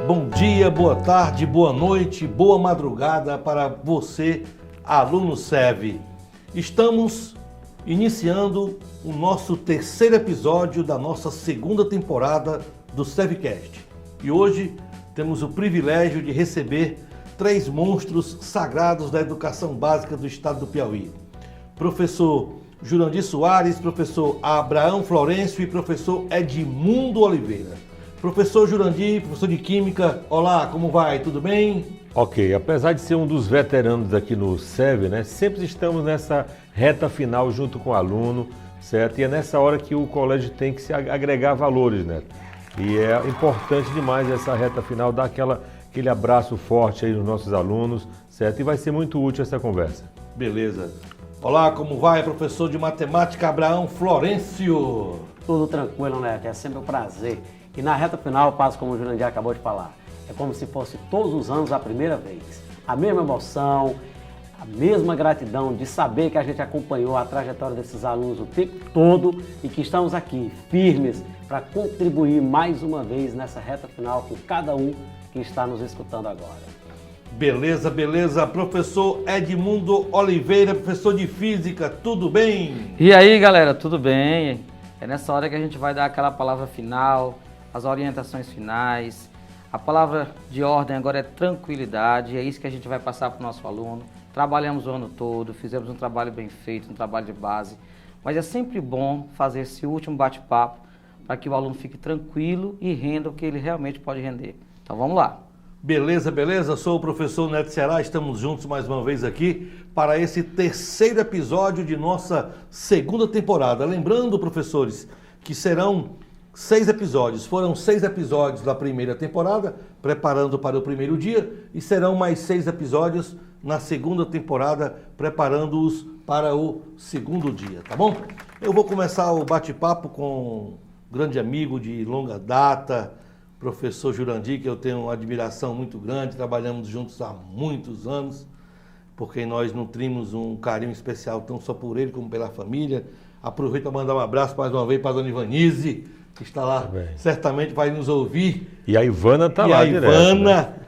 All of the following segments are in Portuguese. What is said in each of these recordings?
Bom dia, boa tarde, boa noite, boa madrugada para você, aluno SEV. Estamos iniciando o nosso terceiro episódio da nossa segunda temporada do SEVcast. E hoje temos o privilégio de receber três monstros sagrados da educação básica do estado do Piauí. Professor Jurandir Soares, professor Abraão Florencio e professor Edmundo Oliveira. Professor Jurandir, professor de Química, olá, como vai? Tudo bem? Ok, apesar de ser um dos veteranos aqui no SEV, né, sempre estamos nessa reta final junto com o aluno, certo? E é nessa hora que o colégio tem que se agregar valores, né? E é importante demais essa reta final, dar aquele abraço forte aí nos nossos alunos, certo? E vai ser muito útil essa conversa. Beleza. Olá, como vai, professor de Matemática Abraão Florencio? Tudo tranquilo, né? É sempre um prazer. E na reta final eu passo como o Jurandir acabou de falar. É como se fosse todos os anos a primeira vez. A mesma emoção, a mesma gratidão de saber que a gente acompanhou a trajetória desses alunos o tempo todo e que estamos aqui firmes para contribuir mais uma vez nessa reta final com cada um que está nos escutando agora. Beleza, beleza. Professor Edmundo Oliveira, professor de Física, tudo bem? E aí, galera, tudo bem? É nessa hora que a gente vai dar aquela palavra final, as orientações finais. A palavra de ordem agora é tranquilidade, é isso que a gente vai passar para o nosso aluno. Trabalhamos o ano todo, fizemos um trabalho bem feito, um trabalho de base, mas é sempre bom fazer esse último bate-papo para que o aluno fique tranquilo e renda o que ele realmente pode render. Então vamos lá. Beleza, beleza? Sou o professor Neto Ceará, estamos juntos mais uma vez aqui para esse terceiro episódio de nossa segunda temporada. Lembrando, professores, que serão 6 episódios. Foram 6 episódios da primeira temporada, preparando para o primeiro dia, e serão mais 6 episódios na segunda temporada, preparando-os para o segundo dia, tá bom? Eu vou começar o bate-papo com um grande amigo de longa data, professor Jurandir, que eu tenho uma admiração muito grande, trabalhamos juntos há muitos anos, porque nós nutrimos um carinho especial, não só por ele, como pela família. Aproveito para mandar um abraço mais uma vez para a dona Ivanise, que está lá, certamente vai nos ouvir. E a Ivana está lá direto.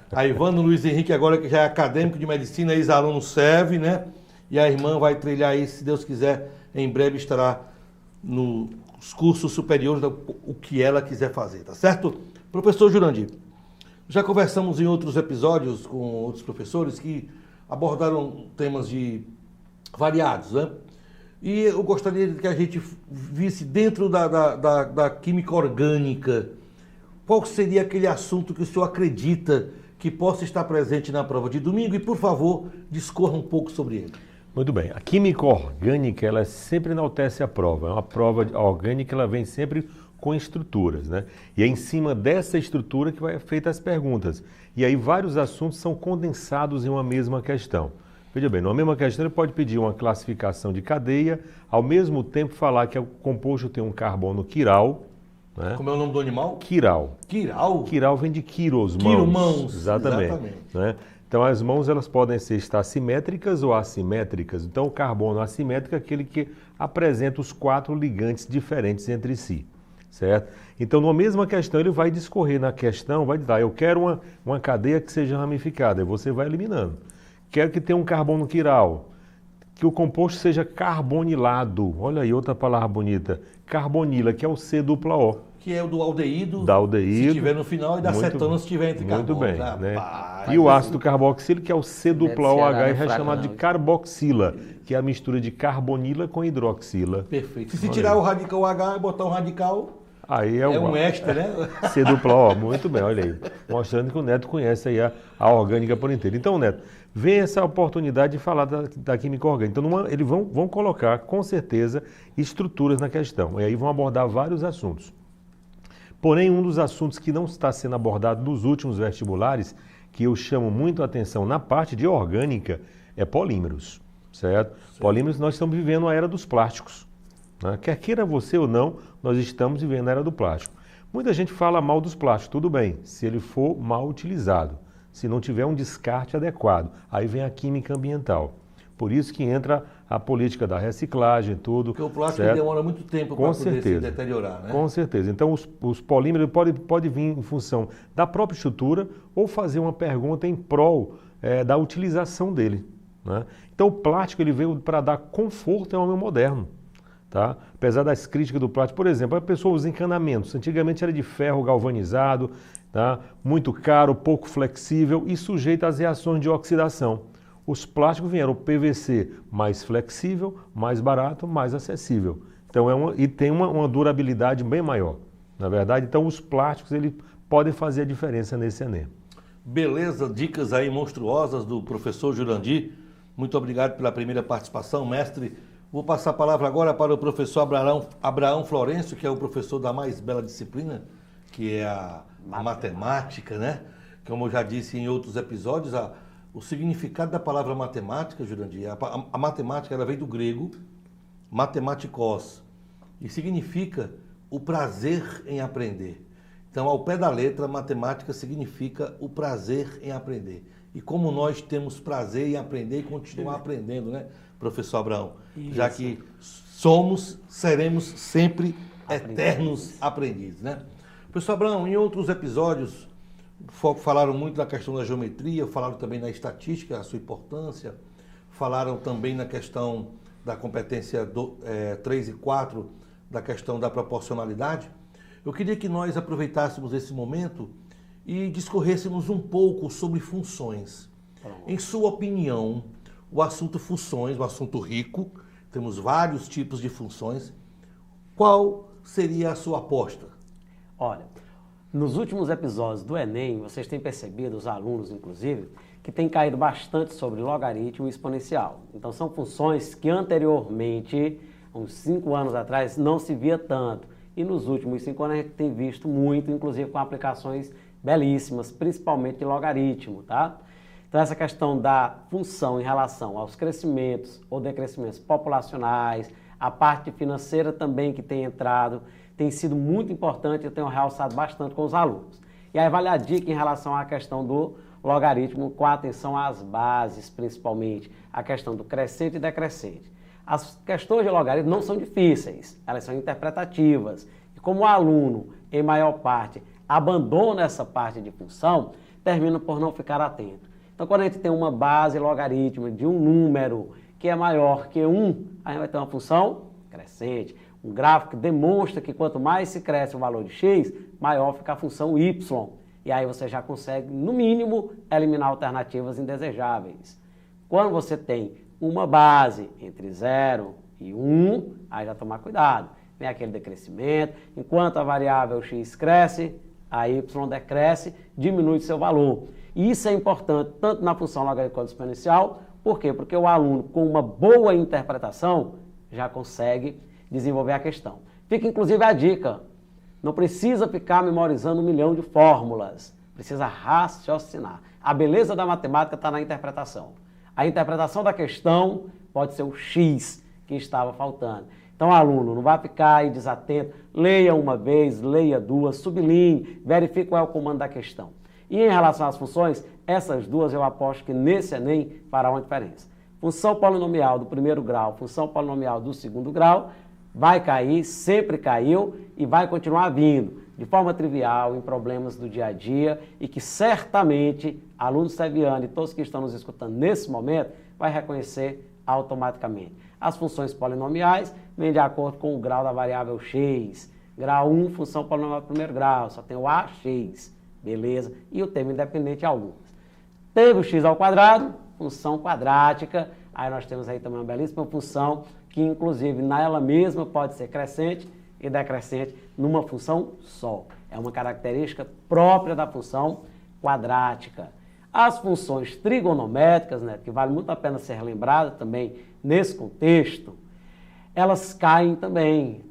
A Ivana Luiz Henrique, agora que já é acadêmico de medicina, ex-aluno SEV, né? E a irmã vai trilhar aí, se Deus quiser, em breve estará nos cursos superiores, o que ela quiser fazer, tá certo? Professor Jurandir, já conversamos em outros episódios com outros professores que abordaram temas variados, né? E eu gostaria que a gente visse dentro da química orgânica, qual seria aquele assunto que o senhor acredita que possa estar presente na prova de domingo e, por favor, discorra um pouco sobre ele. Muito bem. A química orgânica, ela sempre enaltece a prova. É uma prova orgânica, ela vem sempre com estruturas, né? E é em cima dessa estrutura que vai feita as perguntas. E aí vários assuntos são condensados em uma mesma questão. Veja bem, numa mesma questão ele pode pedir uma classificação de cadeia, ao mesmo tempo falar que o composto tem um carbono quiral, né? Como é o nome do animal? Quiral. Quiral? Quiral vem de quiros, mãos. Quiromãos. Exatamente. Né? Então as mãos elas podem estar simétricas ou assimétricas. Então o carbono assimétrico é aquele que apresenta os 4 ligantes diferentes entre si. Certo? Então, numa mesma questão, ele vai discorrer na questão, vai dizer, eu quero uma cadeia que seja ramificada, e você vai eliminando. Quero que tenha um carbono quiral, que o composto seja carbonilado. Olha aí, outra palavra bonita. Carbonila, que é o C-O. Que é o do aldeído, da aldeído, se tiver no final, e da cetona se tiver entre carbono. Muito bem. Rapaz, né? E o ácido carboxílico, que é o C-OH, é chamado de carboxila, que é a mistura de carbonila com hidroxila. Perfeito. Se tirar o radical H e botar um radical... Aí é um extra, né? C-O, muito bem, olha aí. Mostrando que o Neto conhece aí a orgânica por inteiro. Então, Neto, vem essa oportunidade de falar da química orgânica. Então, eles vão colocar, com certeza, estruturas na questão. E aí vão abordar vários assuntos. Porém, um dos assuntos que não está sendo abordado nos últimos vestibulares, que eu chamo muito a atenção na parte de orgânica, é polímeros, certo? Polímeros, nós estamos vivendo a era dos plásticos. Né? Quer queira você ou não, nós estamos vivendo a era do plástico. Muita gente fala mal dos plásticos, tudo bem, se ele for mal utilizado, se não tiver um descarte adequado. Aí vem a química ambiental. Por isso que entra a política da reciclagem, tudo. Porque o plástico certo? demora muito tempo para poder se deteriorar, né? Com certeza. Então, os polímeros pode vir em função da própria estrutura ou fazer uma pergunta em prol da utilização dele, né? Então, o plástico ele veio para dar conforto ao homem moderno. Tá? Apesar das críticas do plástico, por exemplo, a pessoa usa encanamentos. Antigamente era de ferro galvanizado, tá? Muito caro, pouco flexível e sujeito às reações de oxidação. Os plásticos vieram o PVC mais flexível, mais barato, mais acessível. Então e tem uma durabilidade bem maior. Na verdade, então os plásticos eles podem fazer a diferença nesse Enem. Beleza, dicas aí monstruosas do professor Jurandir. Muito obrigado pela primeira participação, mestre. Vou passar a palavra agora para o professor Abraão Florencio, que é o professor da mais bela disciplina, que é a matemática, né? Como eu já disse em outros episódios, o significado da palavra matemática, Jurandir, a matemática ela vem do grego, matematikos, e significa o prazer em aprender. Então, ao pé da letra, matemática significa o prazer em aprender. E como nós temos prazer em aprender e continuar aprendendo, né, professor Abraão? Isso. Já que seremos sempre eternos aprendizes, né? Professor Abraão, em outros episódios, falaram muito da questão da geometria, falaram também da estatística, a sua importância, falaram também na questão da competência 3 e 4, da questão da proporcionalidade. Eu queria que nós aproveitássemos esse momento e discorrêssemos um pouco sobre funções. Em sua opinião, o assunto funções, um assunto rico, temos vários tipos de funções. Qual seria a sua aposta? Olha, nos últimos episódios do Enem, vocês têm percebido, os alunos inclusive, que tem caído bastante sobre logaritmo e exponencial. Então são funções que anteriormente, uns 5 anos atrás, não se via tanto. E nos últimos 5 anos a gente tem visto muito, inclusive com aplicações belíssimas, principalmente de logaritmo, tá? Então essa questão da função em relação aos crescimentos ou decrescimentos populacionais, a parte financeira também que tem entrado, tem sido muito importante, eu tenho realçado bastante com os alunos. E aí vale a dica em relação à questão do logaritmo, com atenção às bases, principalmente, a questão do crescente e decrescente. As questões de logaritmo não são difíceis, elas são interpretativas. E como o aluno, em maior parte, abandona essa parte de função, termina por não ficar atento. Então, quando a gente tem uma base logarítmica de um número que é maior que 1, a gente vai ter uma função crescente. Um gráfico que demonstra que quanto mais se cresce o valor de x, maior fica a função y. E aí você já consegue, no mínimo, eliminar alternativas indesejáveis. Quando você tem uma base entre 0 e 1, aí já tomar cuidado. Vem aquele decrescimento, enquanto a variável x cresce, a y decresce, diminui seu valor. E isso é importante tanto na função logarítmica exponencial, por quê? Porque o aluno, com uma boa interpretação, já consegue desenvolver a questão. Fica inclusive a dica, não precisa ficar memorizando 1 milhão de fórmulas, precisa raciocinar. A beleza da matemática está na interpretação. A interpretação da questão pode ser o X que estava faltando. Então, o aluno não vai ficar aí desatento, leia uma vez, leia duas, sublinhe, verifique qual é o comando da questão. E em relação às funções, essas duas eu aposto que nesse Enem fará uma diferença. Função polinomial do primeiro grau, função polinomial do segundo grau, vai cair, sempre caiu e vai continuar vindo, de forma trivial, em problemas do dia a dia e que certamente alunos sevianos e todos que estão nos escutando nesse momento vai reconhecer automaticamente. As funções polinomiais vêm de acordo com o grau da variável x. Grau 1, função polinomial do primeiro grau, só tem o ax, beleza? E o termo independente algumas. Teve o x ao quadrado, função quadrática, aí nós temos aí também uma belíssima função que inclusive nela mesma pode ser crescente e decrescente numa função só. É uma característica própria da função quadrática. As funções trigonométricas, né, que vale muito a pena ser lembrada também nesse contexto, elas caem também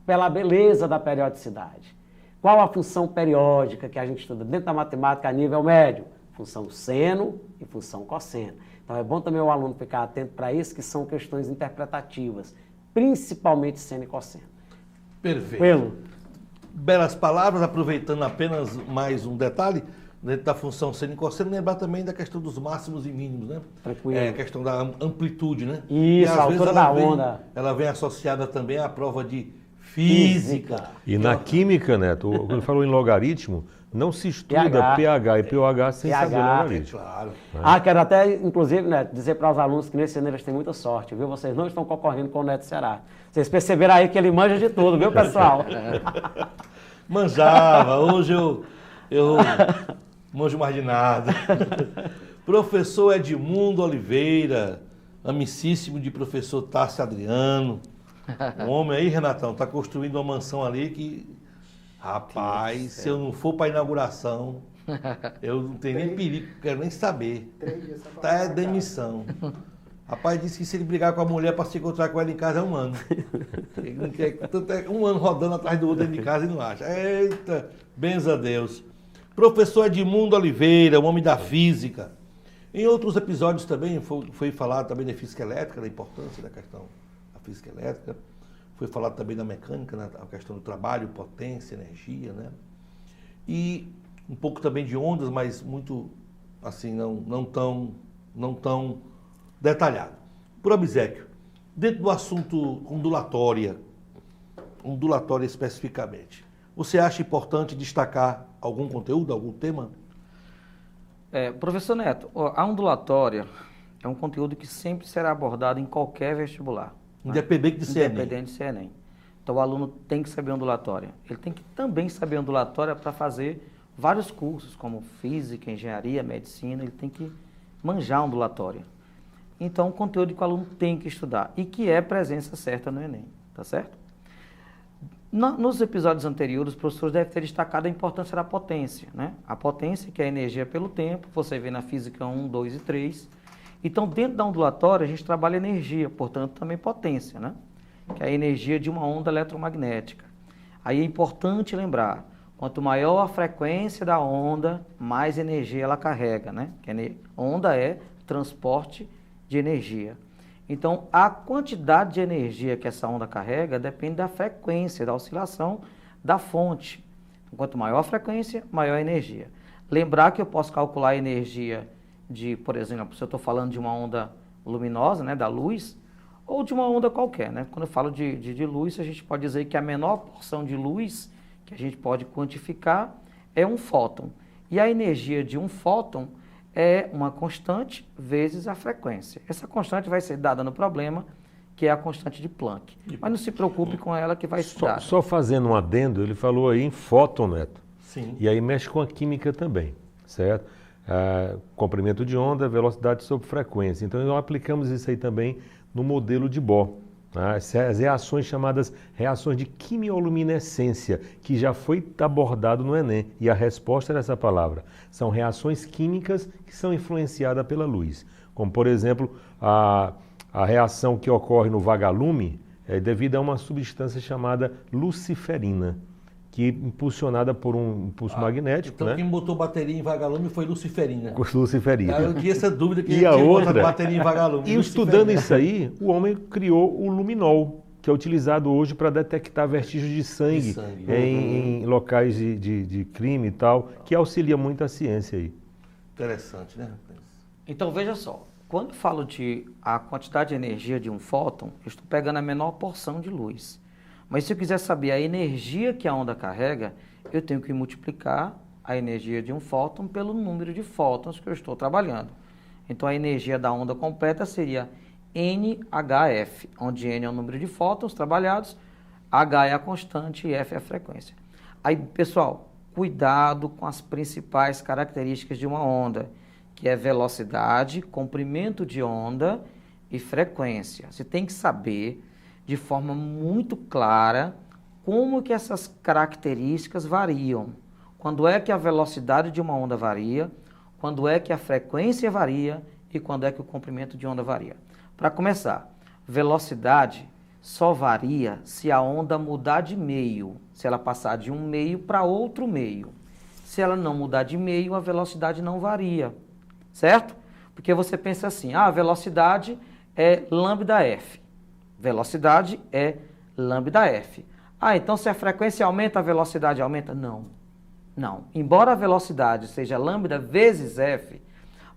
pela beleza da periodicidade. Qual a função periódica que a gente estuda dentro da matemática a nível médio? Função seno e função cosseno. Então é bom também o aluno ficar atento para isso, que são questões interpretativas, principalmente seno e cosseno. Perfeito. Belas palavras, aproveitando apenas mais um detalhe, dentro da função cênica, você lembrar também da questão dos máximos e mínimos, né? Tranquilo. A questão da amplitude, né? Isso, às a vezes altura da onda. Ela vem associada também à prova de física. E na química, Neto, quando ele falou em logaritmo, não se estuda pH e pH sem saber logaritmo. Claro. Quero até, inclusive, Neto, dizer para os alunos que nesse ano eles têm muita sorte, viu? Vocês não estão concorrendo com o Neto Ceará. Vocês perceberam aí que ele manja de tudo, viu, pessoal? Manjava, hoje eu manjo mais de nada. Professor Edmundo Oliveira, amicíssimo de professor Tássio Adriano. O homem aí, Renatão, está construindo uma mansão ali que, rapaz, se eu não for para a inauguração, eu não tenho nem perigo, quero nem saber. 3 dias só pra Tá pagar. demissão. Rapaz disse que se ele brigar com a mulher para se encontrar com ela em casa é 1 ano. Ele não quer, tanto é 1 ano rodando atrás do outro dentro de casa e não acha. Eita, benza a Deus. Professor Edmundo Oliveira, o homem da física. Em outros episódios também foi falado também da física elétrica, da importância da questão da física elétrica. Foi falado também da mecânica, né, a questão do trabalho, potência, energia, né? E um pouco também de ondas, mas muito assim, não tão detalhado. Por obséquio, dentro do assunto ondulatória especificamente, você acha importante destacar algum conteúdo, algum tema? Professor Neto, a ondulatória é um conteúdo que sempre será abordado em qualquer vestibular. Independente de ser Enem. Independente de ser Enem. Então o aluno tem que saber ondulatória. Ele tem que também saber ondulatória para fazer vários cursos, como física, engenharia, medicina, ele tem que manjar ondulatória. Então, o conteúdo que o aluno tem que estudar e que é presença certa no Enem, tá certo? Nos episódios anteriores, os professores devem ter destacado a importância da potência, né? A potência, que é a energia pelo tempo, você vê na física 1, 2 e 3. Então, dentro da ondulatória, a gente trabalha energia, portanto, também potência, né? Que é a energia de uma onda eletromagnética. Aí é importante lembrar, quanto maior a frequência da onda, mais energia ela carrega, né? Que onda é transporte de energia. Então, a quantidade de energia que essa onda carrega depende da frequência, da oscilação da fonte. Quanto maior a frequência, maior a energia. Lembrar que eu posso calcular a energia de, por exemplo, se eu estou falando de uma onda luminosa, né, da luz, ou de uma onda qualquer, né? Quando eu falo de luz, a gente pode dizer que a menor porção de luz que a gente pode quantificar é um fóton. E a energia de um fóton é uma constante vezes a frequência. Essa constante vai ser dada no problema, que é a constante de Planck. Mas não se preocupe com ela que vai estudar. Só fazendo um adendo, ele falou aí em fóton, Neto. Sim. E aí mexe com a química também, certo? Comprimento de onda, velocidade sobre frequência. Então, nós aplicamos isso aí também no modelo de Bohr. As reações chamadas reações de quimioluminescência, que já foi abordado no Enem, e a resposta era essa palavra. São reações químicas que são influenciadas pela luz. Como, por exemplo, a reação que ocorre no vagalume é devido a uma substância chamada luciferina, que impulsionada por um impulso magnético. Então, né? quem botou bateria em vagalume foi luciferina. Luciferina. Eu tinha essa dúvida que E a tinha outra, botado bateria em vagalume. e Luciferina. estudando isso aí, o homem criou o luminol, que é utilizado hoje para detectar vestígios de sangue, em locais de crime e tal, que auxilia muito a ciência aí. Interessante, né? Então, veja só. Quando eu falo de a quantidade de energia de um fóton, eu estou pegando a menor porção de luz. Mas se eu quiser saber a energia que a onda carrega, eu tenho que multiplicar a energia de um fóton pelo número de fótons que eu estou trabalhando. Então, a energia da onda completa seria NHF, onde N é o número de fótons trabalhados, H é a constante e F é a frequência. Aí, pessoal, cuidado com as principais características de uma onda, que é velocidade, comprimento de onda e frequência. Você tem que saber de forma muito clara como que essas características variam. Quando é que a velocidade de uma onda varia, quando é que a frequência varia e quando é que o comprimento de onda varia. Para começar, velocidade só varia se a onda mudar de meio, se ela passar de um meio para outro meio. Se ela não mudar de meio, a velocidade não varia, certo? Porque você pensa assim, a velocidade é lambda-f. Velocidade é lambda-f. Então se a frequência aumenta, a velocidade aumenta? Não. Não. Embora a velocidade seja lambda vezes F,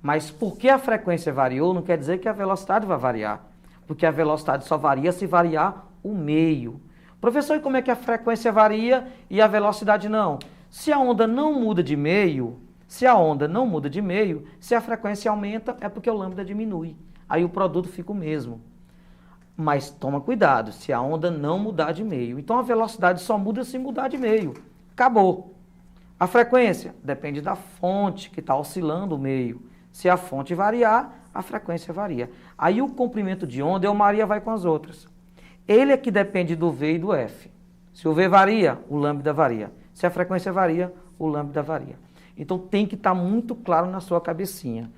mas porque a frequência variou, não quer dizer que a velocidade vai variar. Porque a velocidade só varia se variar o meio. Professor, e como é que a frequência varia e a velocidade não? Se a onda não muda de meio, se a frequência aumenta, é porque o lambda diminui. Aí o produto fica o mesmo. Mas toma cuidado, se a onda não mudar de meio. Então a velocidade só muda se mudar de meio. Acabou. A frequência depende da fonte que está oscilando o meio. Se a fonte variar, a frequência varia. Aí o comprimento de onda, Maria vai com as outras. Ele é que depende do V e do F. Se o V varia, o lambda varia. Se a frequência varia, o lambda varia. Então tem que estar muito claro na sua cabecinha.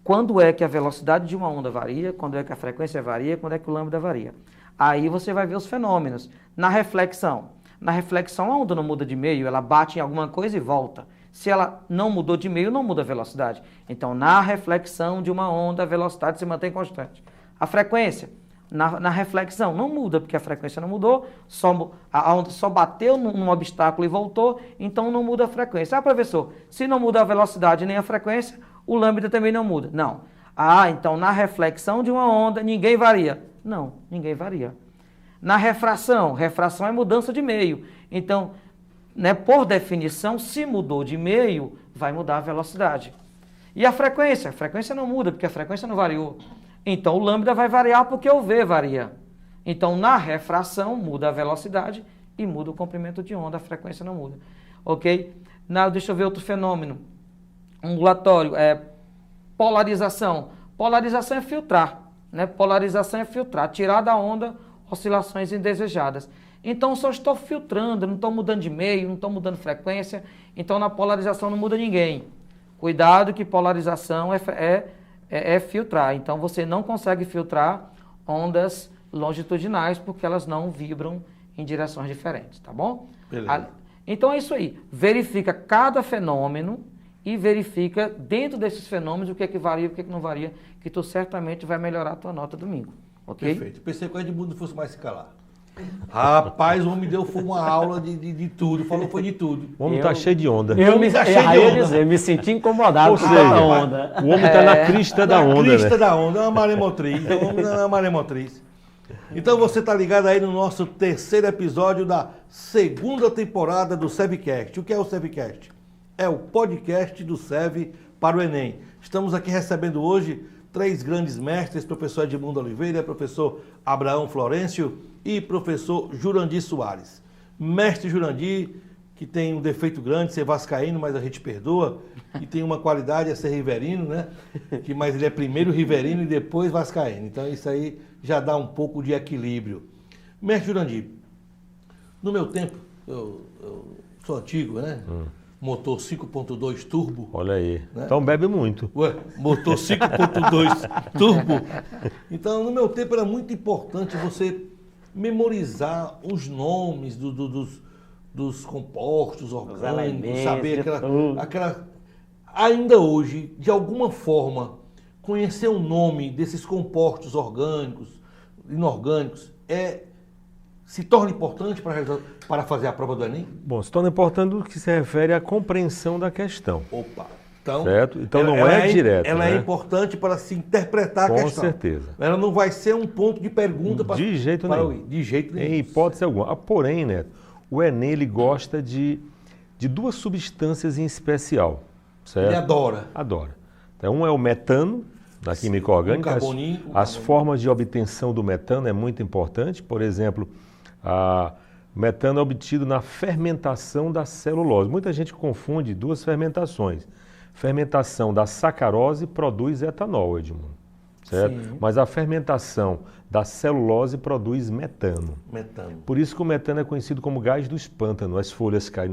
Quando é que a velocidade de uma onda varia, quando é que a frequência varia, quando é que o lambda varia. Aí você vai ver os fenômenos. Na reflexão a onda não muda de meio, ela bate em alguma coisa e volta. Se ela não mudou de meio, não muda a velocidade. Então, na reflexão de uma onda, a velocidade se mantém constante. A frequência, na reflexão, não muda, porque a frequência não mudou, a onda só bateu num obstáculo e voltou, então não muda a frequência. Ah, professor, se não muda a velocidade nem a frequência, o lambda também não muda. Não. Ah, então na reflexão de uma onda, ninguém varia. Não, ninguém varia. Na refração é mudança de meio. Então, por definição, se mudou de meio, vai mudar a velocidade. E a frequência não muda, porque a frequência não variou. Então, o lambda vai variar porque o V varia. Então, na refração, muda a velocidade e muda o comprimento de onda, a frequência não muda. Ok? Deixa eu ver outro fenômeno. Ondulatório, polarização. Polarização é filtrar. Polarização é filtrar, tirar da onda oscilações indesejadas. Então, só estou filtrando, não estou mudando de meio, não estou mudando frequência. Então, na polarização não muda ninguém. Cuidado que polarização é filtrar. Então, você não consegue filtrar ondas longitudinais porque elas não vibram em direções diferentes, tá bom? Beleza. Então, é isso aí. Verifica cada fenômeno e verifica dentro desses fenômenos o que é que varia e o que é que não varia, que tu certamente vai melhorar a tua nota domingo. Ok? Perfeito. Pensei que o Edmundo fosse mais se calar. Rapaz, o homem deu foi uma aula de tudo, falou foi de tudo. O homem está cheio de onda. Me senti incomodado Ou com seja, a onda. O homem está na crista da onda, crista né? da onda, é uma maré motriz, o homem é uma maré motriz. Então você está ligado aí no nosso terceiro episódio da segunda temporada do SEVcast. O que é o SEVcast? É o podcast do SEV para o Enem. Estamos aqui recebendo hoje 3 grandes mestres, professor Edmundo Oliveira, professor Abraão Florencio e professor Jurandir Soares. Mestre Jurandir, que tem um defeito grande, ser vascaíno, mas a gente perdoa, e tem uma qualidade é ser riverino, né? Mas ele é primeiro riverino e depois vascaíno. Então isso aí já dá um pouco de equilíbrio. Mestre Jurandir, no meu tempo, eu sou antigo, né? Motor 5.2 turbo. Olha aí. Né? Então bebe muito. Ué, motor 5.2 turbo. Então, no meu tempo era muito importante você memorizar os nomes dos compostos orgânicos, saber aquela... Ainda hoje, de alguma forma, conhecer o nome desses compostos orgânicos, inorgânicos, se torna importante para fazer a prova do Enem? Bom, se torna importante no que se refere à compreensão da questão. Opa! Então, certo? Então não é direto. Ela né? é importante para se interpretar a questão. Com certeza. Ela não vai ser um ponto de pergunta para... De jeito nenhum. De jeito nenhum. Em hipótese alguma. Porém, Neto, o Enem ele gosta de 2 substâncias em especial. Certo? Ele adora. Adora. Então, um é o metano, da química orgânica. As formas de obtenção do metano é muito importante. Por exemplo, metano é obtido na fermentação da celulose. Muita gente confunde 2 fermentações. Fermentação da sacarose produz etanol, Edmundo, certo? Sim. Mas a fermentação da celulose produz metano. Por isso que o metano é conhecido como gás dos pântanos. As folhas caem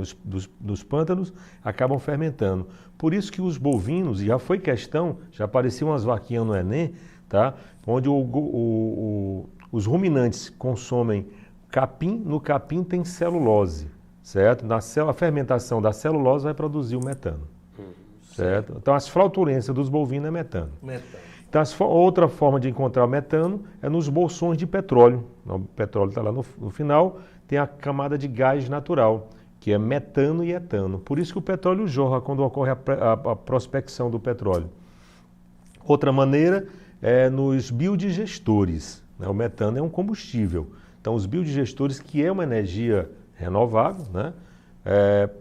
nos pântanos, acabam fermentando. Por isso que os bovinos, e já foi questão, já apareciam umas vaquinhas no Enem, tá? Onde os ruminantes consomem capim, no capim tem celulose, certo? A fermentação da celulose vai produzir o metano. Certo? Então, as flautulências dos bovinos é metano. Então, outra forma de encontrar o metano é nos bolsões de petróleo. O petróleo está lá no final, tem a camada de gás natural. que é metano e etano. Por isso que o petróleo jorra quando ocorre a prospecção do petróleo. Outra maneira é nos biodigestores, né? O metano é um combustível. Então, os biodigestores, que é uma energia renovável, né?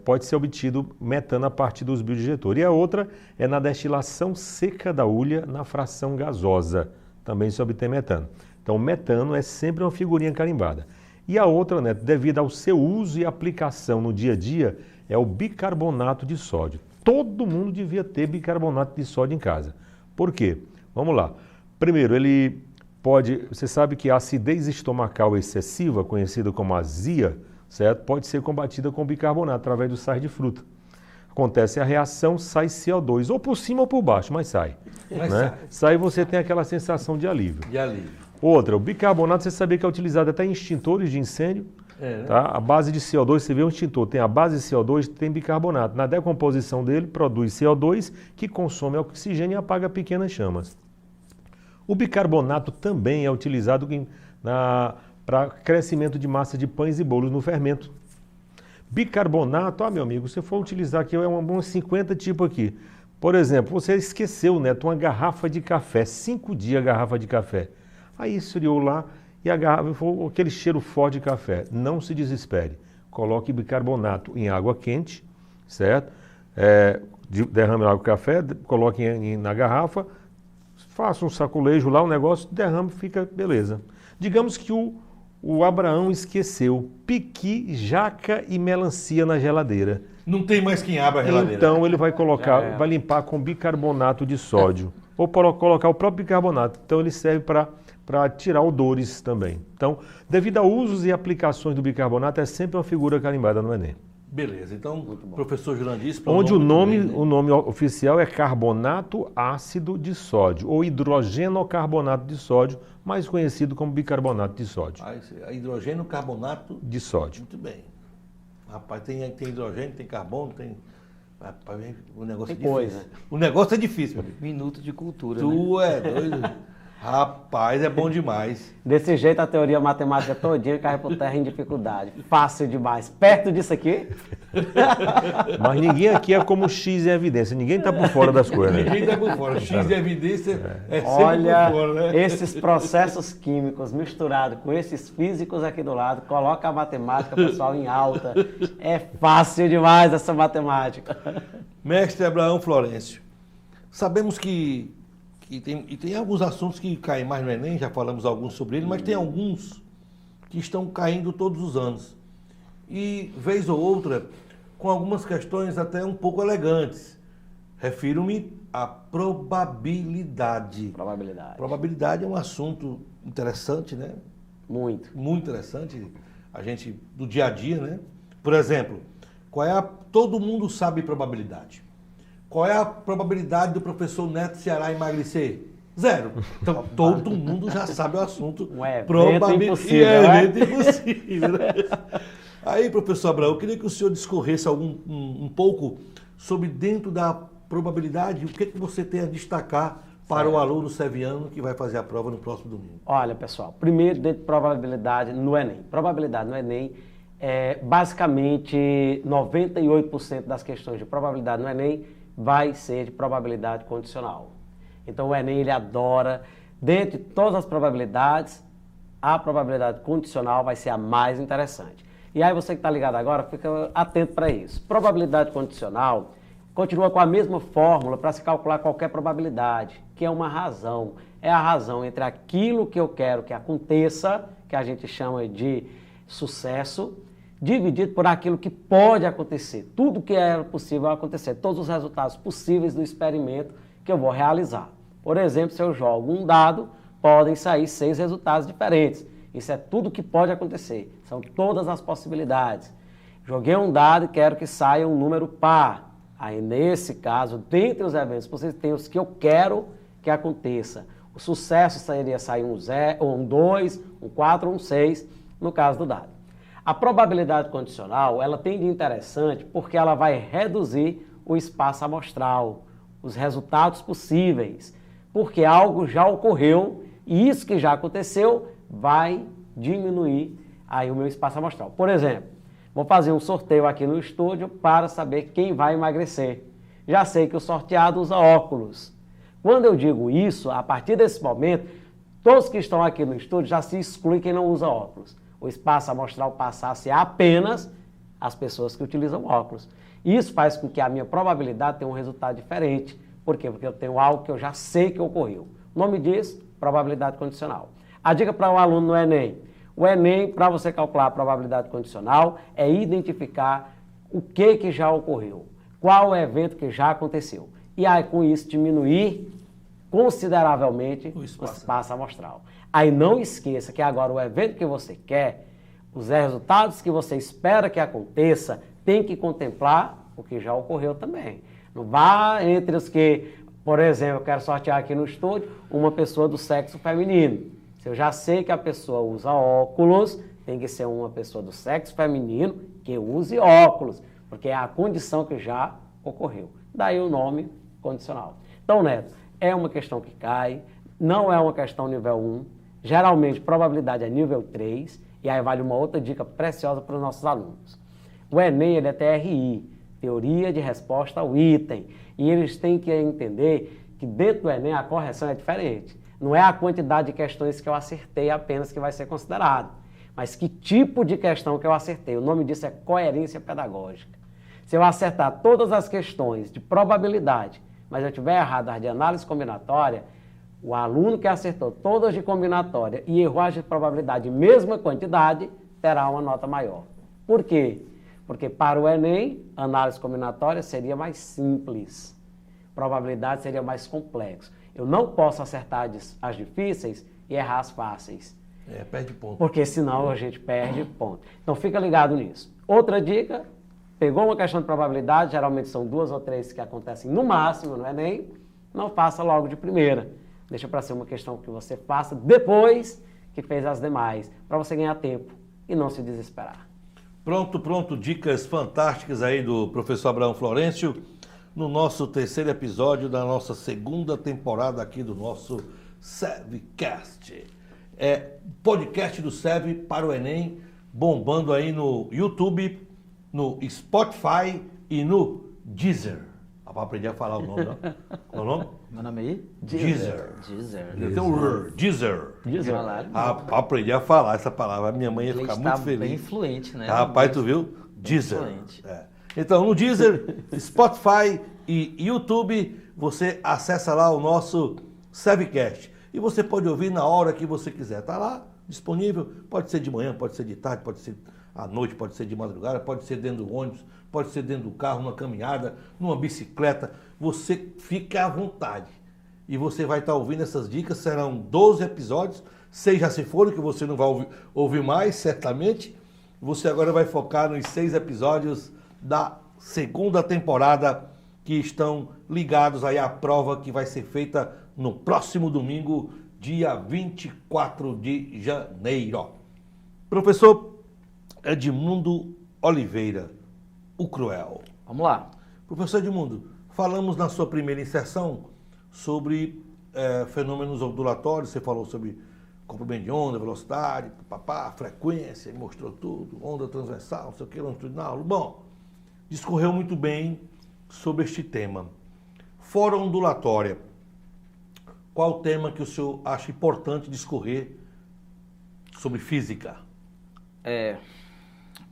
Pode ser obtido metano a partir dos biodigestores. E a outra é na destilação seca da hulha na fração gasosa. Também se obtém metano. Então, o metano é sempre uma figurinha carimbada. E a outra, né, devido ao seu uso e aplicação no dia a dia, é o bicarbonato de sódio. Todo mundo devia ter bicarbonato de sódio em casa. Por quê? Vamos lá. Primeiro, ele pode... Você sabe que a acidez estomacal excessiva, conhecida como azia, certo? Pode ser combatida com bicarbonato através do sais de fruta. Acontece a reação, sai CO2, ou por cima ou por baixo, mas sai. Mas né? Sai e você tem aquela sensação de alívio. De alívio. Outra, o bicarbonato, você sabia que é utilizado até em extintores de incêndio. Né? Tá? A base de CO2, você vê um extintor, tem a base de CO2, tem bicarbonato. Na decomposição dele, produz CO2, que consome oxigênio e apaga pequenas chamas. O bicarbonato também é utilizado para crescimento de massa de pães e bolos no fermento. Bicarbonato, meu amigo, se for utilizar aqui, é uns 50 tipos aqui. Por exemplo, você esqueceu, Neto, uma garrafa de café, 5 dias a garrafa de café. Aí esfriou lá e a garrafa foi aquele cheiro forte de café. Não se desespere. Coloque bicarbonato em água quente, certo? Derrame lá o café, coloque na garrafa, faça um saculejo lá, um negócio, derrame, fica beleza. Digamos que o Abraão esqueceu piqui, jaca e melancia na geladeira. Não tem mais quem abra a geladeira. Então ele vai colocar, vai limpar com bicarbonato de sódio. Ou colocar o próprio bicarbonato. Então ele serve para tirar odores também. Então, devido a usos e aplicações do bicarbonato, é sempre uma figura carimbada no Enem. Beleza, então, professor Jurandir... Onde o nome oficial é carbonato ácido de sódio, ou hidrogenocarbonato de sódio, mais conhecido como bicarbonato de sódio. Hidrogênio carbonato de sódio. Muito bem. Rapaz, tem hidrogênio, tem carbono, tem... Rapaz, o negócio tem é coisa. difícil. O negócio é difícil, meu amigo. Minuto de cultura, Tu é doido. Rapaz, é bom demais. Desse jeito a teoria matemática todinha cai por terra em dificuldade. Fácil demais. Perto disso aqui... Mas ninguém aqui é como X em evidência. Ninguém está por fora das coisas. Né? Ninguém está por fora. X de evidência é sempre Olha, por fora, né? esses processos químicos misturados com esses físicos aqui do lado, coloca a matemática, pessoal, em alta. É fácil demais essa matemática. Mestre Abraão Florencio, sabemos que tem alguns assuntos que caem mais no Enem, já falamos alguns sobre ele, mas tem alguns que estão caindo todos os anos. E, vez ou outra, com algumas questões até um pouco elegantes. Refiro-me à probabilidade. Probabilidade é um assunto interessante, né? Muito. Muito interessante, a gente, do dia a dia, né? Por exemplo, todo mundo sabe probabilidade. Qual é a probabilidade do professor Neto Ceará emagrecer? 0. Então, todo mundo já sabe o assunto. Um evento impossível, evento impossível. Né? Aí, professor Abraão, eu queria que o senhor discorresse um pouco sobre, dentro da probabilidade, o que você tem a destacar para o aluno seviano que vai fazer a prova no próximo domingo. Olha, pessoal, primeiro, dentro de probabilidade no Enem. Probabilidade no Enem basicamente, 98% das questões de probabilidade no Enem vai ser de probabilidade condicional. Então o Enem, ele adora, dentre todas as probabilidades, a probabilidade condicional vai ser a mais interessante. E aí você que está ligado agora, fica atento para isso. Probabilidade condicional continua com a mesma fórmula para se calcular qualquer probabilidade, que é uma razão. É a razão entre aquilo que eu quero que aconteça, que a gente chama de sucesso, dividido por aquilo que pode acontecer. Tudo que é possível acontecer, todos os resultados possíveis do experimento que eu vou realizar. Por exemplo, se eu jogo um dado, podem sair 6 resultados diferentes. Isso é tudo que pode acontecer. São todas as possibilidades. Joguei um dado e quero que saia um número par. Aí, nesse caso, dentre os eventos possíveis, tem os que eu quero que aconteça. O sucesso seria sair um 0, um 2, um 4, um 6, no caso do dado. A probabilidade condicional, ela tem de interessante porque ela vai reduzir o espaço amostral, os resultados possíveis, porque algo já ocorreu e isso que já aconteceu vai diminuir aí o meu espaço amostral. Por exemplo, Vou fazer um sorteio aqui no estúdio para saber quem vai emagrecer. Já sei que o sorteado usa óculos. Quando eu digo isso, a partir desse momento, todos que estão aqui no estúdio já se excluem quem não usa óculos. O espaço amostral passa a ser apenas as pessoas que utilizam óculos. Isso faz com que a minha probabilidade tenha um resultado diferente. Por quê? Porque eu tenho algo que eu já sei que ocorreu. O nome disso, probabilidade condicional. A dica para o aluno no Enem. O Enem, para você calcular a probabilidade condicional, é identificar o que já ocorreu. Qual o evento que já aconteceu. E aí, com isso, diminuir consideravelmente o espaço amostral. Aí não esqueça que agora o evento que você quer, os resultados que você espera que aconteça, tem que contemplar o que já ocorreu também. Não vá entre os que, por exemplo, eu quero sortear aqui no estúdio uma pessoa do sexo feminino. Se eu já sei que a pessoa usa óculos, tem que ser uma pessoa do sexo feminino que use óculos, porque é a condição que já ocorreu. Daí o nome condicional. Então, Neto, é uma questão que cai, não é uma questão nível 1, geralmente probabilidade é nível 3, e aí vale uma outra dica preciosa para os nossos alunos. O Enem ele é TRI, Teoria de Resposta ao Item, e eles têm que entender que dentro do Enem a correção é diferente. Não é a quantidade de questões que eu acertei apenas que vai ser considerado, mas que tipo de questão que eu acertei. O nome disso é coerência pedagógica. Se eu acertar todas as questões de probabilidade, mas eu tiver errado as de análise combinatória, o aluno que acertou todas de combinatória e errou as de probabilidade em mesma quantidade, terá uma nota maior. Por quê? Porque para o Enem, análise combinatória seria mais simples. Probabilidade seria mais complexo. Eu não posso acertar as difíceis e errar as fáceis. Perde ponto. Porque senão a gente perde ponto. Então fica ligado nisso. Outra dica, pegou uma questão de probabilidade, geralmente são 2 ou 3 que acontecem no máximo no Enem, não faça logo de primeira. Deixa para ser uma questão que você faça depois que fez as demais, para você ganhar tempo e não se desesperar. Pronto, dicas fantásticas aí do professor Abraão Florencio, no nosso terceiro episódio da nossa segunda temporada aqui do nosso SEVcast. Podcast do SEV para o Enem, bombando aí no YouTube, no Spotify e no Deezer. Para aprender a falar o nome, não? Qual é o nome? Meu nome aí? Deezer. Deezer. Tem um Deezer. Para aprender a falar essa palavra, a minha mãe ia ficar muito feliz. Bem influente, né? Rapaz, tu viu? Deezer. Influente. Então, no Deezer, Spotify e YouTube, você acessa lá o nosso SEVcast. E você pode ouvir na hora que você quiser. Está lá, disponível. Pode ser de manhã, pode ser de tarde, pode ser à noite, pode ser de madrugada, pode ser dentro do ônibus, pode ser dentro do carro, numa caminhada, numa bicicleta. Você fica à vontade. E você vai estar ouvindo essas dicas. Serão 12 episódios. 6 já se foram, que você não vai ouvir mais, certamente. Você agora vai focar nos 6 episódios da segunda temporada que estão ligados aí à prova que vai ser feita no próximo domingo, dia 24 de janeiro. Professor Edmundo Oliveira, o Cruel. Vamos lá. Professor Edmundo, falamos na sua primeira inserção sobre fenômenos ondulatórios, você falou sobre comprimento de onda, velocidade, frequência, mostrou tudo, onda transversal, não sei o que, longitudinal. Bom, discorreu muito bem sobre este tema. Fora ondulatória, qual o tema que o senhor acha importante discorrer sobre física?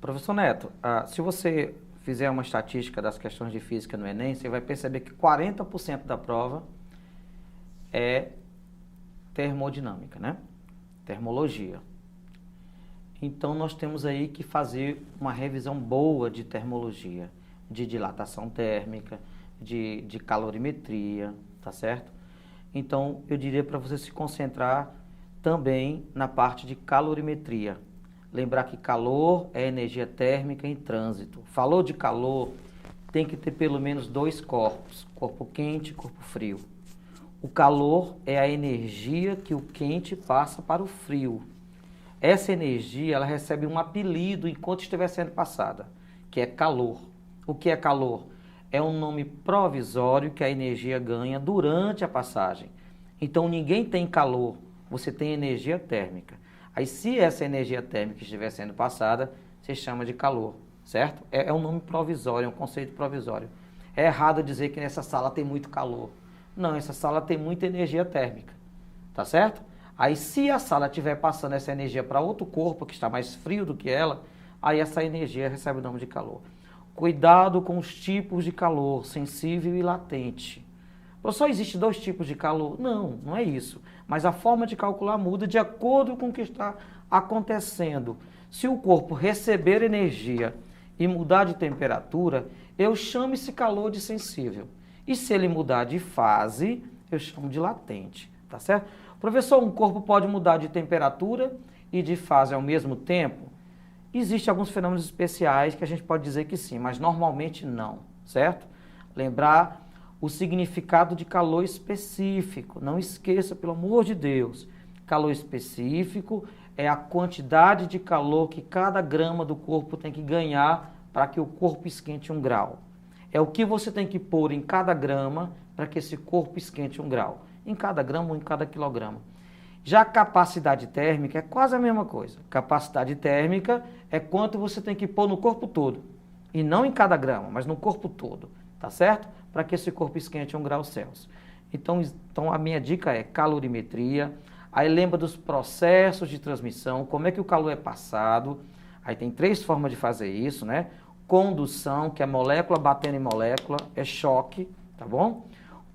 Professor Neto, se você fizer uma estatística das questões de física no Enem, você vai perceber que 40% da prova é termodinâmica, né? Termologia. Então nós temos aí que fazer uma revisão boa de termologia, de dilatação térmica, de calorimetria, tá certo? Então eu diria para você se concentrar também na parte de calorimetria. Lembrar que calor é energia térmica em trânsito. Falou de calor, tem que ter pelo menos 2 corpos, corpo quente e corpo frio. O calor é a energia que o quente passa para o frio. Essa energia, ela recebe um apelido enquanto estiver sendo passada, que é calor. O que é calor? É um nome provisório que a energia ganha durante a passagem. Então, ninguém tem calor, você tem energia térmica. Aí, se essa energia térmica estiver sendo passada, se chama de calor. certo? É um nome provisório, é um conceito provisório. É errado dizer que nessa sala tem muito calor. Não, essa sala tem muita energia térmica, tá certo? Aí se a sala estiver passando essa energia para outro corpo que está mais frio do que ela, aí essa energia recebe o nome de calor. Cuidado com os tipos de calor, sensível e latente. Só existe 2 tipos de calor? Não, não é isso. Mas a forma de calcular muda de acordo com o que está acontecendo. Se o corpo receber energia e mudar de temperatura, eu chamo esse calor de sensível. E se ele mudar de fase, eu chamo de latente, tá certo? Professor, um corpo pode mudar de temperatura e de fase ao mesmo tempo? Existem alguns fenômenos especiais que a gente pode dizer que sim, mas normalmente não, certo? Lembrar o significado de calor específico. Não esqueça, pelo amor de Deus. Calor específico é a quantidade de calor que cada grama do corpo tem que ganhar para que o corpo esquente 1 grau. É o que você tem que pôr em cada grama para que esse corpo esquente 1 grau. Em cada grama ou em cada quilograma. Já a capacidade térmica é quase a mesma coisa. Capacidade térmica é quanto você tem que pôr no corpo todo. E não em cada grama, mas no corpo todo. Tá certo? Para que esse corpo esquente 1 grau Celsius. Então a minha dica é calorimetria. Aí lembra dos processos de transmissão, como é que o calor é passado. Aí tem 3 formas de fazer isso, né? Condução, que é molécula batendo em molécula, é choque, tá bom?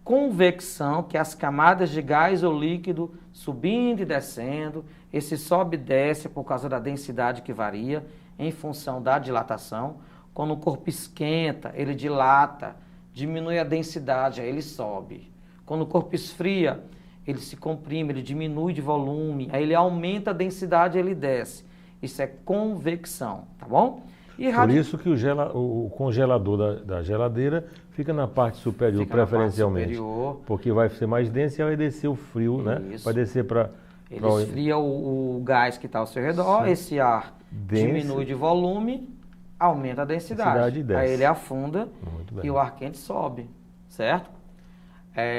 Convecção, que é as camadas de gás ou líquido subindo e descendo. Esse sobe e desce por causa da densidade que varia em função da dilatação. Quando o corpo esquenta, ele dilata, diminui a densidade, aí ele sobe. Quando o corpo esfria, ele se comprime, ele diminui de volume, aí ele aumenta a densidade, ele desce. Isso é convecção, tá bom? E Por isso que o congelador da geladeira fica na parte superior, preferencialmente. Porque vai ser mais denso e vai descer o frio, né? Vai descer para... Ele esfria o gás que está ao seu redor, esse ar diminui de volume, aumenta a densidade. Aí ele afunda e o ar quente sobe, certo?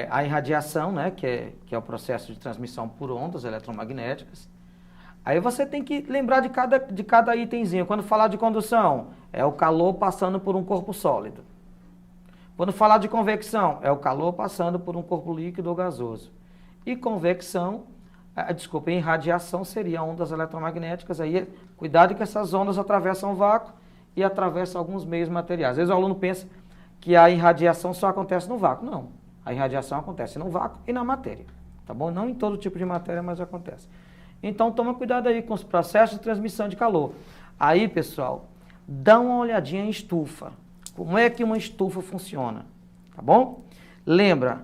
A irradiação, né, que é o processo de transmissão por ondas eletromagnéticas. Aí você tem que lembrar de cada itemzinho. Quando falar de condução, é o calor passando por um corpo sólido. Quando falar de convecção, é o calor passando por um corpo líquido ou gasoso. E convecção, irradiação seria ondas eletromagnéticas. Aí, cuidado que essas ondas atravessam o vácuo e atravessam alguns meios materiais. Às vezes o aluno pensa que a irradiação só acontece no vácuo. Não, a irradiação acontece no vácuo e na matéria. Tá bom? Não em todo tipo de matéria, mas acontece. Então, toma cuidado aí com os processos de transmissão de calor. Aí, pessoal, dá uma olhadinha em estufa. Como é que uma estufa funciona? Tá bom? Lembra?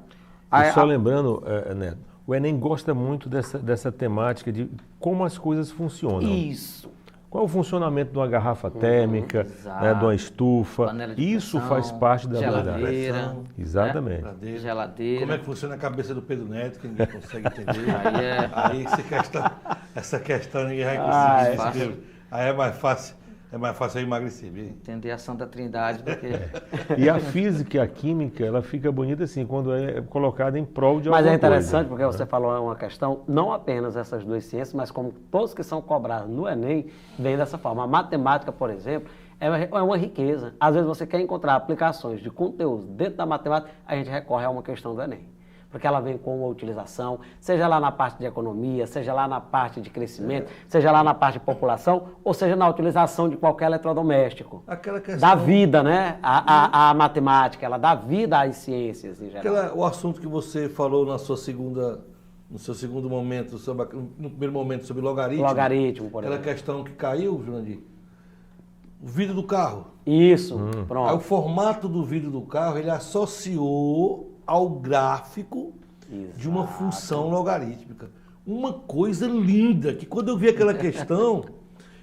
Lembrando, Neto, o Enem gosta muito dessa temática de como as coisas funcionam. Isso. Qual é o funcionamento de uma garrafa térmica, né, de uma estufa? Isso faz parte da geladeira. Exatamente. Geladeira. Como é que funciona a cabeça do Pedro Neto, que ninguém consegue entender. Aí essa questão ninguém vai conseguir. Aí é mais fácil eu emagrecer. Entender a Santa Trindade do que... E a física e a química, ela fica bonita assim, quando é colocada em prol de alguma coisa. Mas é interessante porque você falou uma questão, não apenas essas 2 ciências, mas como todos que são cobrados no Enem, vem dessa forma. A matemática, por exemplo, é uma riqueza. Às vezes você quer encontrar aplicações de conteúdo dentro da matemática, a gente recorre a uma questão do Enem. Porque ela vem com uma utilização, seja lá na parte de economia, seja lá na parte de crescimento, seja lá na parte de população, ou seja na utilização de qualquer eletrodoméstico. Aquela questão... Dá vida, né? A matemática, ela dá vida às ciências em geral. O assunto que você falou no seu segundo momento, no primeiro momento, sobre logaritmo. Logaritmo, por exemplo. Aquela questão que caiu, Jurandir. O vidro do carro. Isso, pronto. Aí o formato do vidro do carro, ele associou ao gráfico de uma função logarítmica. Uma coisa linda, que quando eu vi aquela questão,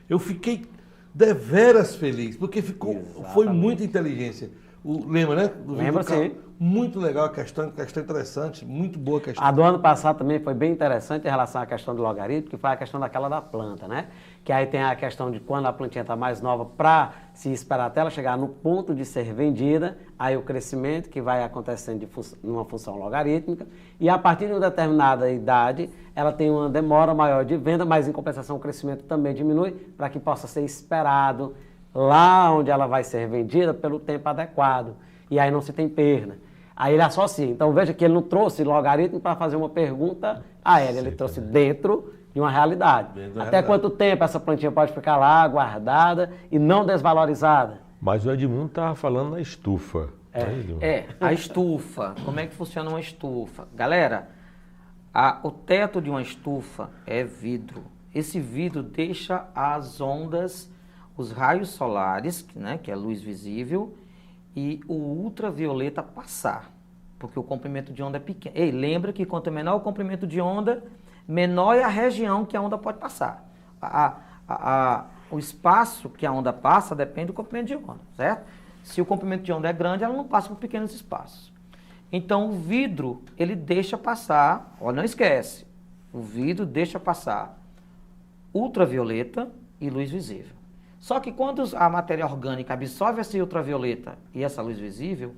eu fiquei deveras feliz, porque foi muita inteligência. Lembra, né? Lembra, sim. Muito legal a questão interessante, muito boa a questão. A do ano passado também foi bem interessante em relação à questão do logaritmo, que foi a questão daquela da planta, né? Que aí tem a questão de quando a plantinha está mais nova, para se esperar até ela chegar no ponto de ser vendida, aí o crescimento que vai acontecendo numa função logarítmica, e a partir de uma determinada idade, ela tem uma demora maior de venda, mas em compensação o crescimento também diminui, para que possa ser esperado lá onde ela vai ser vendida pelo tempo adequado. E aí não se tem perda. Aí ele associa. Então veja que ele não trouxe logaritmo para fazer uma pergunta aérea, ele trouxe dentro de uma realidade. Até quanto tempo essa plantinha pode ficar lá guardada e não desvalorizada? Mas o Edmundo estava falando na estufa. A estufa. Como é que funciona uma estufa? Galera, o teto de uma estufa é vidro. Esse vidro deixa as ondas, os raios solares, né, que é a luz visível, e o ultravioleta passar, porque o comprimento de onda é pequeno. Ei, lembra que quanto menor o comprimento de onda, menor é a região que a onda pode passar. O espaço que a onda passa depende do comprimento de onda, certo? Se o comprimento de onda é grande, ela não passa por pequenos espaços. Então, o vidro, ele deixa passar, olha, não esquece, o vidro deixa passar ultravioleta e luz visível. Só que quando a matéria orgânica absorve essa ultravioleta e essa luz visível,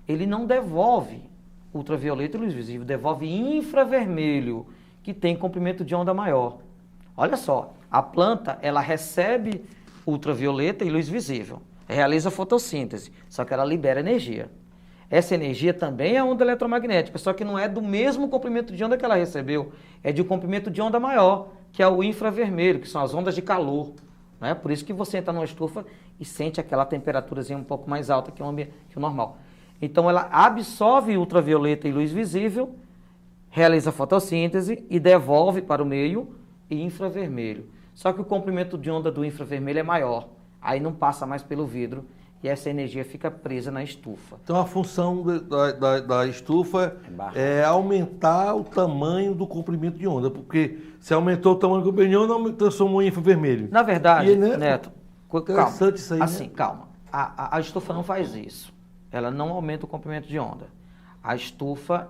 ele não devolve ultravioleta e luz visível, devolve infravermelho, que tem comprimento de onda maior. Olha só, a planta, ela recebe ultravioleta e luz visível, realiza fotossíntese, só que ela libera energia. Essa energia também é onda eletromagnética, só que não é do mesmo comprimento de onda que ela recebeu, é de um comprimento de onda maior, que é o infravermelho, que são as ondas de calor. Né? Por isso que você entra numa estufa e sente aquela temperaturazinha um pouco mais alta que o normal. Então ela absorve ultravioleta e luz visível, realiza fotossíntese e devolve para o meio e infravermelho. Só que o comprimento de onda do infravermelho é maior, aí não passa mais pelo vidro e essa energia fica presa na estufa. Então a função da estufa é aumentar o tamanho do comprimento de onda, porque se aumentou o tamanho do comprimento de onda, transformou em infravermelho. Na verdade, né, Neto, interessante calma, isso aí, assim, né? calma. A estufa não faz isso. Ela não aumenta o comprimento de onda. A estufa,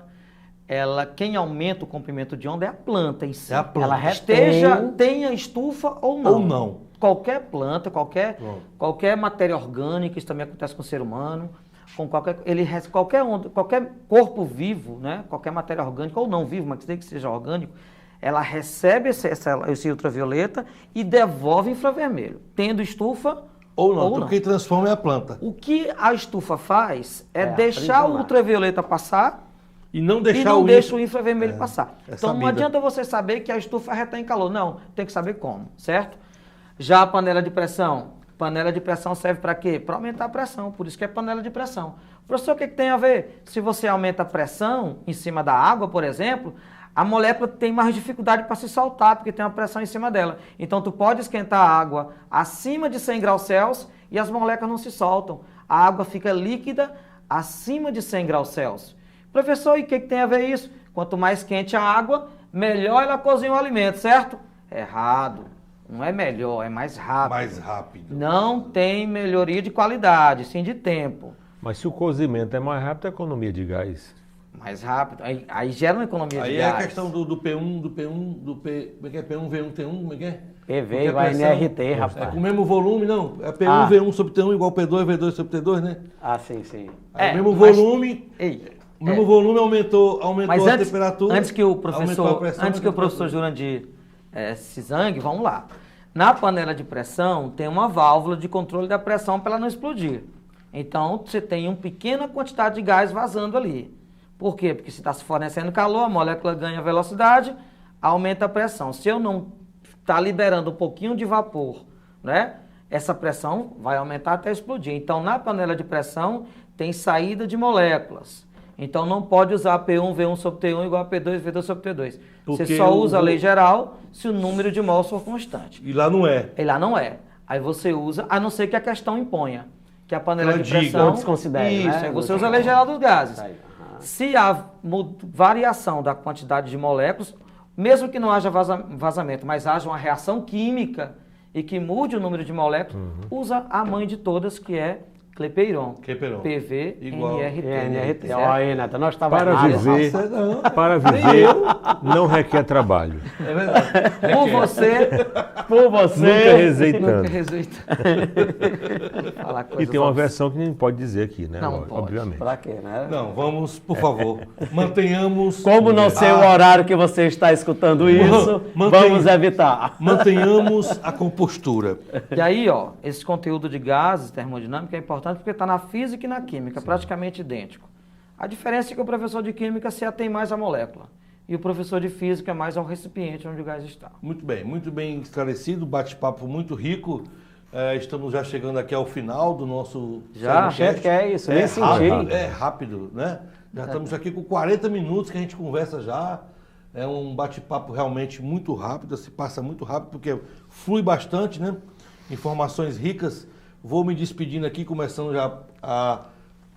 quem aumenta o comprimento de onda é a planta em si. É a planta. Ela tenha estufa ou não. Ou não. Qualquer planta, qualquer matéria orgânica, isso também acontece com o ser humano, com qualquer corpo vivo, né? Qualquer matéria orgânica ou não vivo, mas desde que seja orgânico, ela recebe esse ultravioleta e devolve infravermelho, tendo estufa ou não. Então quem transforma é a planta. O que a estufa faz é deixar o ultravioleta passar e não deixar o infravermelho passar. Então sabido. Não adianta você saber que a estufa retém calor. Não, tem que saber como, certo? Já a panela de pressão serve para quê? Para aumentar a pressão, por isso que é panela de pressão. Professor, o que tem a ver? Se você aumenta a pressão em cima da água, por exemplo, a molécula tem mais dificuldade para se soltar, porque tem uma pressão em cima dela. Então, tu pode esquentar a água acima de 100 graus Celsius e as moléculas não se soltam. A água fica líquida acima de 100 graus Celsius. Professor, e o que tem a ver isso? Quanto mais quente a água, melhor ela cozinha o alimento, certo? Errado. Não é melhor, é mais rápido. Mais rápido. Não tem melhoria de qualidade, sim de tempo. Mas se o cozimento é mais rápido, é economia de gás. Mais rápido. Aí gera uma economia de gás. Aí é a questão do P1, como é que é? P1, V1, T1, como é que é? PV igual a NRT, rapaz. É com o mesmo volume, não. É P1, V1 sobre T1 igual P2, V2 sobre T2, né? Ah, sim, sim. Aí o mesmo volume... O mesmo volume aumentou mas a temperatura. Antes que o professor Jurandir se zangue, vamos lá. Na panela de pressão tem uma válvula de controle da pressão para ela não explodir. Então você tem uma pequena quantidade de gás vazando ali. Por quê? Porque se está se fornecendo calor, a molécula ganha velocidade, aumenta a pressão. Se eu não estar liberando um pouquinho de vapor, né, essa pressão vai aumentar até explodir. Então na panela de pressão tem saída de moléculas. Então não pode usar P1, V1 sobre T1 igual a P2, V2 sobre T2. Porque você só usa a lei geral se o número de mols for constante. E lá não é. E lá não é. Aí você usa, a não ser que a questão imponha. Que a panela de pressão... Não desconsidere, isso, né? aí você usa a lei geral dos gases. Se há variação da quantidade de moléculas, mesmo que não haja vazamento, mas haja uma reação química e que mude o número de moléculas, usa a mãe de todas, que é Clepeiron. Clepeiron. PV, Igual. NRT. NRT. Certo? Olha aí, Neto, nós estávamos Para viver não requer trabalho. É verdade. por você. Nunca rezei Nunca tanto. resuita. Falar E coisas tem uma obscenas. versão que nem pode dizer aqui, né? Não pode. Obviamente. Pra quê, né? Não, vamos, por favor, mantenhamos... Como não sei o horário que você está escutando isso, Mantém- vamos evitar. Mantenhamos a compostura. E aí, ó, esse conteúdo de gases, termodinâmica, é importante porque está na física e na química, praticamente idêntico. A diferença é que o professor de química se atém mais à molécula e o professor de física mais ao recipiente onde o gás está. Muito bem esclarecido, bate-papo muito rico. Estamos já chegando aqui ao final do nosso... Já? Cegocast. Gente, que é isso, nem senti. Rápido, né? Já estamos aqui com 40 minutos que a gente conversa já. É um bate-papo realmente muito rápido, se passa muito rápido, porque flui bastante, né? Informações ricas. Vou me despedindo aqui, começando já a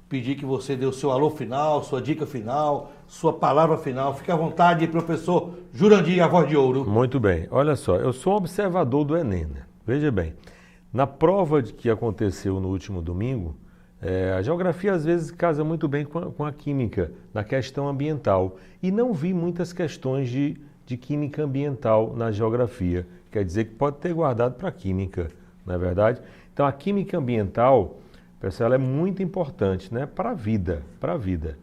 pedir que você dê o seu alô final, sua dica final, sua palavra final. Fique à vontade, professor Jurandir, a voz de ouro. Muito bem. Olha só, eu sou um observador do Enem, né? Veja bem, na prova que aconteceu no último domingo, a geografia às vezes casa muito bem com a química, na questão ambiental. E não vi muitas questões de química ambiental na geografia. Quer dizer que pode ter guardado para a química, não é verdade? Então a química ambiental, pessoal, ela é muito importante, né? Para a vida, para a vida.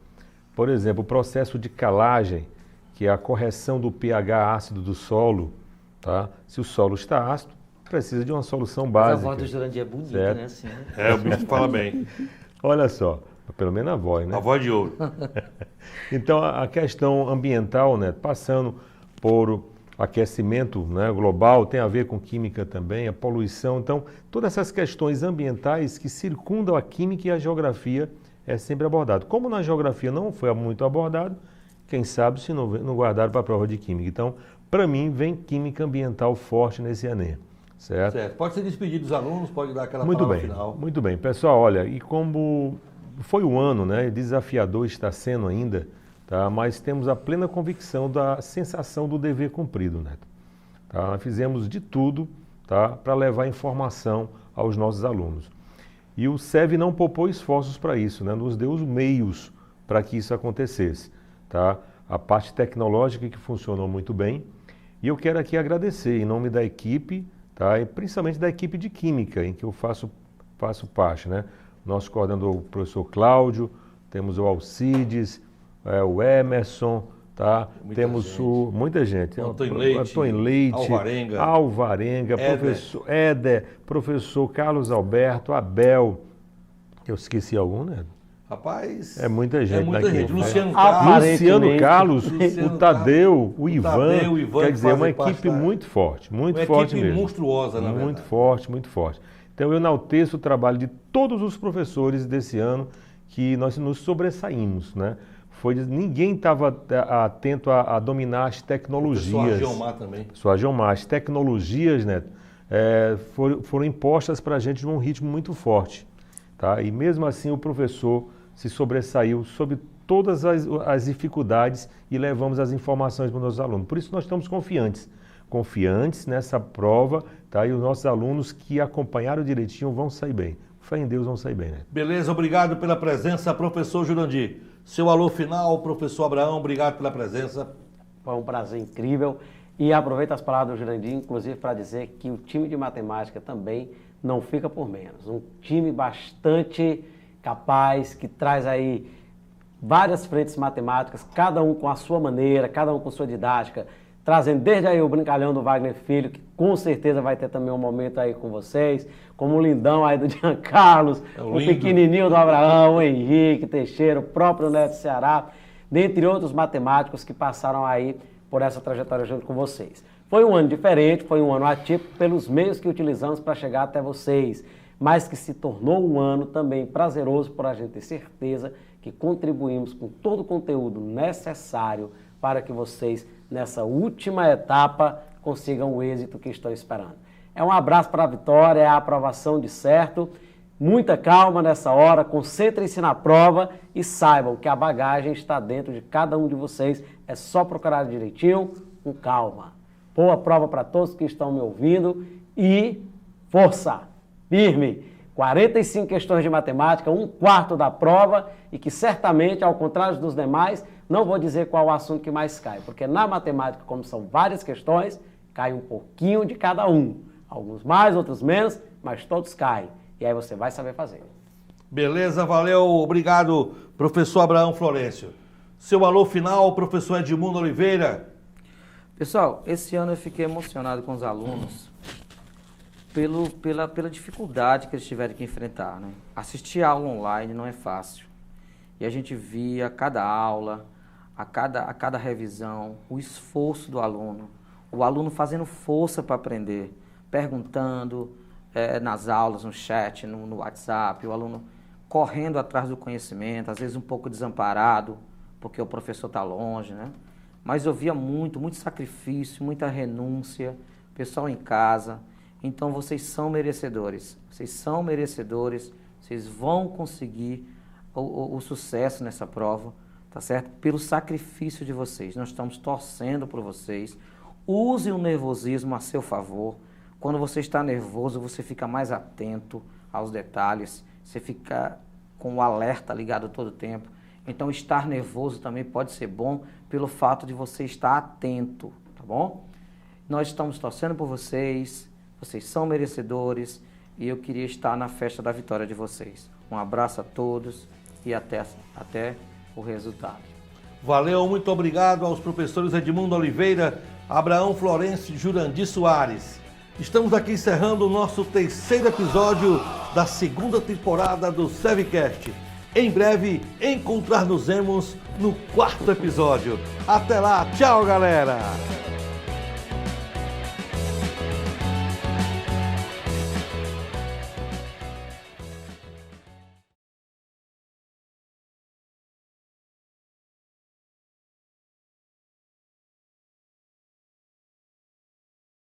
Por exemplo, o processo de calagem, que é a correção do pH ácido do solo, tá? Se o solo está ácido, precisa de uma solução Mas básica. a voz do Jurandir é bonita, certo? né? Assim, né? O bicho fala bem. Olha só, pelo menos a voz, né? A voz de ouro. Então, a questão ambiental, né, passando por aquecimento, né, global, tem a ver com química também, a poluição. Então, todas essas questões ambientais que circundam a química e a geografia é sempre abordado. Como na geografia não foi muito abordado, quem sabe se não guardaram para a prova de química. Então, para mim, vem química ambiental forte nesse Enem. Certo? Certo. Pode se despedir dos alunos, pode dar aquela Muito palavra bem, final. muito bem. Pessoal, olha, e como foi um ano, né, desafiador está sendo ainda, tá, mas temos a plena convicção da sensação do dever cumprido, Neto. Tá, nós fizemos de tudo, tá, para levar informação aos nossos alunos. E o SEV não poupou esforços para isso, né, nos deu os meios para que isso acontecesse. Tá? A parte tecnológica que funcionou muito bem. E eu quero aqui agradecer em nome da equipe, tá? E principalmente da equipe de Química, em que eu faço parte, né? Nosso coordenador, o professor Cláudio, temos o Alcides, o Emerson, tá? Muita gente. Antônio Leite, Alvarenga, professor Éder, professor Carlos Alberto, Abel. Eu esqueci algum, né? Rapaz, é muita gente. Luciano Carlos, o Tadeu, o Ivan, quer dizer, uma equipe muito forte, muito forte mesmo. Uma equipe monstruosa, na verdade. Muito forte, muito forte. Então eu enalteço o trabalho de todos os professores desse ano que nós nos sobressaímos, né? Ninguém estava atento a dominar as tecnologias. Só a Geomar também. Só a Geomar. As tecnologias, né, foram impostas para a gente num ritmo muito forte. Tá? E mesmo assim o professor se sobressaiu sobre todas as dificuldades e levamos as informações para os nossos alunos. Por isso nós estamos confiantes nessa prova, tá? E os nossos alunos que acompanharam direitinho vão sair bem. Fé em Deus, vão sair bem, né? Beleza, obrigado pela presença, professor Jurandir. Seu alô final, professor Abraão, obrigado pela presença. Foi um prazer incrível. E aproveito as palavras do Jurandir, inclusive, para dizer que o time de matemática também não fica por menos. Um time bastante capaz, que traz aí várias frentes matemáticas, cada um com a sua maneira, cada um com sua didática, trazendo desde aí o brincalhão do Wagner Filho, que com certeza vai ter também um momento aí com vocês, como o lindão aí do Jean Carlos, o pequenininho do Abraão, o Henrique Teixeira, o próprio Neto Ceará, dentre outros matemáticos que passaram aí por essa trajetória junto com vocês. Foi um ano diferente, foi um ano atípico pelos meios que utilizamos para chegar até vocês, mas que se tornou um ano também prazeroso por a gente ter certeza que contribuímos com todo o conteúdo necessário para que vocês, nessa última etapa, consigam o êxito que estão esperando. É um abraço para a vitória, é a aprovação de certo. Muita calma nessa hora, concentrem-se na prova e saibam que a bagagem está dentro de cada um de vocês. É só procurar direitinho, com calma. Boa prova para todos que estão me ouvindo e força, firme. 45 questões de matemática, 1/4 da prova, e que certamente, ao contrário dos demais, não vou dizer qual o assunto que mais cai, porque na matemática, como são várias questões, cai um pouquinho de cada um. Alguns mais, outros menos, mas todos caem. E aí você vai saber fazer. Beleza, valeu, obrigado, professor Abraão Florencio. Seu alô final, professor Edmundo Oliveira. Pessoal, esse ano eu fiquei emocionado com os alunos pela dificuldade que eles tiveram que enfrentar, né? Assistir a aula online não é fácil. E a gente via cada aula, a cada revisão, o esforço do aluno, o aluno fazendo força para aprender, perguntando nas aulas, no chat, no WhatsApp, o aluno correndo atrás do conhecimento, às vezes um pouco desamparado, porque o professor está longe, né? Mas eu via muito sacrifício, muita renúncia, pessoal em casa. Então vocês são merecedores, vocês vão conseguir o sucesso nessa prova, tá certo? Pelo sacrifício de vocês, nós estamos torcendo por vocês. Use o nervosismo a seu favor. Quando você está nervoso, você fica mais atento aos detalhes, você fica com o alerta ligado todo o tempo. Então, estar nervoso também pode ser bom pelo fato de você estar atento, tá bom? Nós estamos torcendo por vocês, vocês são merecedores e eu queria estar na festa da vitória de vocês. Um abraço a todos e até o resultado. Valeu, muito obrigado aos professores Edmundo Oliveira, Abraão Florencio e Jurandir Soares. Estamos aqui encerrando o nosso 3º episódio da 2ª temporada do Sevcast. Em breve, encontrar-nos-emos no 4º episódio. Até lá, tchau, galera!